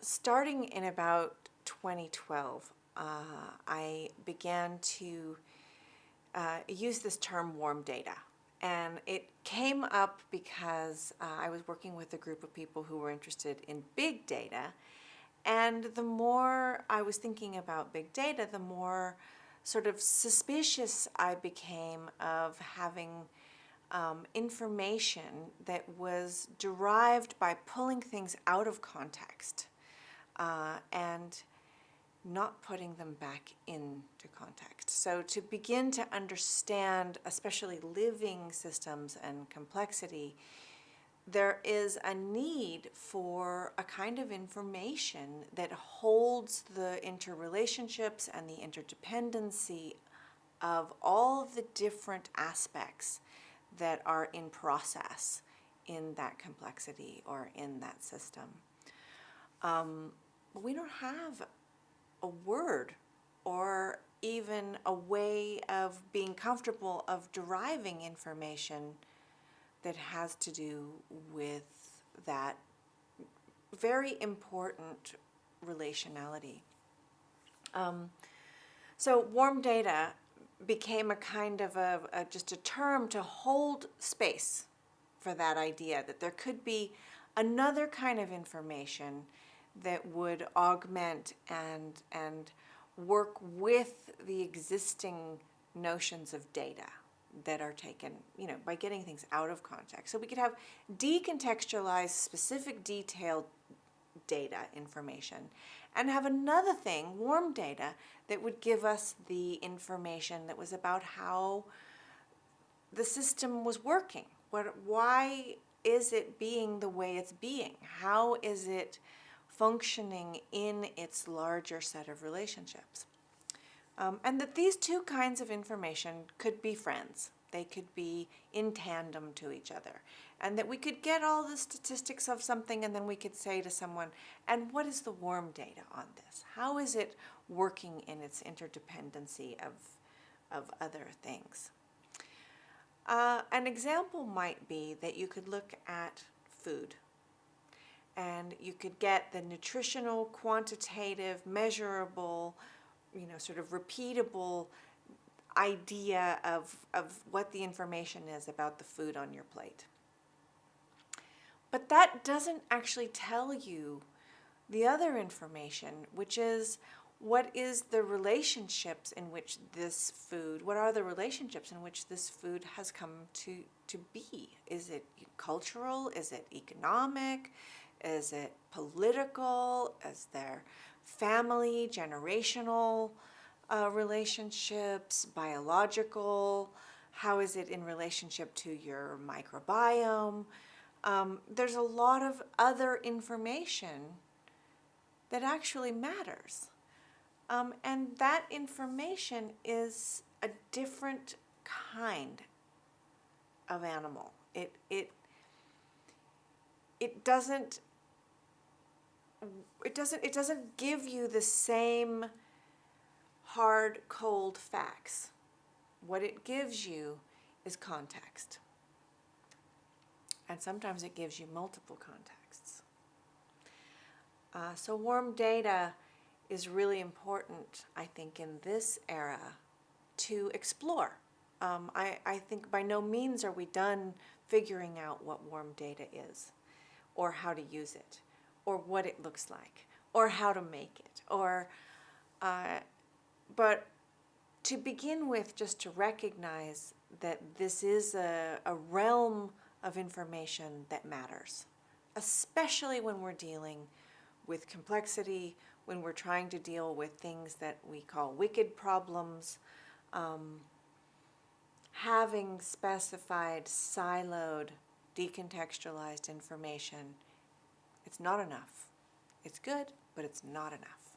Starting in about 2012, I began to use this term warm data. And it came up because I was working with a group of people who were interested in big data. And the more I was thinking about big data, the more sort of suspicious I became of having information that was derived by pulling things out of context and not putting them back into context. So to begin to understand, especially living systems and complexity, there is a need for a kind of information that holds the interrelationships and the interdependency of all of the different aspects that are in process in that complexity or in that system. We don't have a word or even a way of being comfortable of deriving information that has to do with that very important relationality. So warm data became a kind of just a term to hold space for that idea that there could be another kind of information that would augment and work with the existing notions of data that are taken, by getting things out of context. So we could have decontextualized, specific, detailed data information, and have another thing, warm data, that would give us the information that was about how the system was working. Why is it being the way it's being? How is it functioning in its larger set of relationships? And that these two kinds of information could be friends. They could be in tandem to each other. And that we could get all the statistics of something and then we could say to someone, and what is the warm data on this? How is it working in its interdependency of other things? An example might be that you could look at food. And you could get the nutritional, quantitative, measurable, sort of repeatable idea of what the information is about the food on your plate. But that doesn't actually tell you the other information, which is what is the relationships in which this food, what are the relationships in which this food has come to be? Is it cultural? Is it economic? Is it political? Is there family, generational relationships, biological? How is it in relationship to your microbiome? There's a lot of other information that actually matters. And that information is a different kind of animal. It doesn't give you the same hard, cold facts. What it gives you is context. And sometimes it gives you multiple contexts. So warm data is really important, I think, in this era to explore. I think by no means are we done figuring out what warm data is, or how to use it, or what it looks like, or how to make it, but to begin with, just to recognize that this is a realm of information that matters, especially when we're dealing with complexity, when we're trying to deal with things that we call wicked problems. Having specified, siloed, decontextualized information, it's not enough. It's good, but it's not enough.